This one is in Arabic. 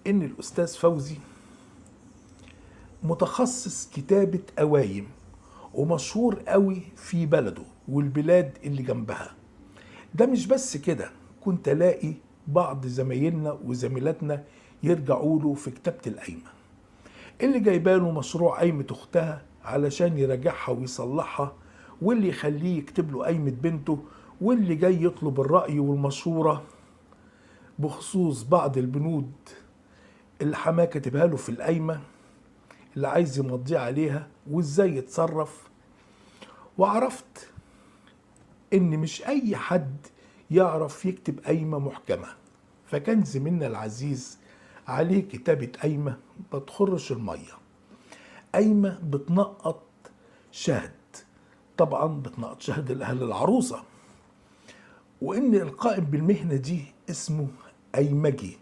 إن الأستاذ فوزي متخصص كتابة قوايم ومشهور قوي في بلده والبلاد اللي جنبها. ده مش بس كده، كنت الاقي بعض زمايلنا وزميلاتنا يرجعوا له في كتابة القايمة، اللي جايباله مشروع قايمة اختها علشان يراجعها ويصلحها، واللي يخليه يكتب له قايمة بنته، واللي جاي يطلب الرأي والمشورة بخصوص بعض البنود اللي حماه كاتبها له في القايمة، اللي عايز يمضي عليها وازاي يتصرف. وعرفت ان مش اي حد يعرف يكتب قايمة محكمة، فكان زميلنا العزيز عليه كتابة قايمة ما تخرش المية، قايمة بتنقط شهد، طبعا بتنقط شهد الأهل العروسة، وإن القائم بالمهنة دي اسمه قايمجي،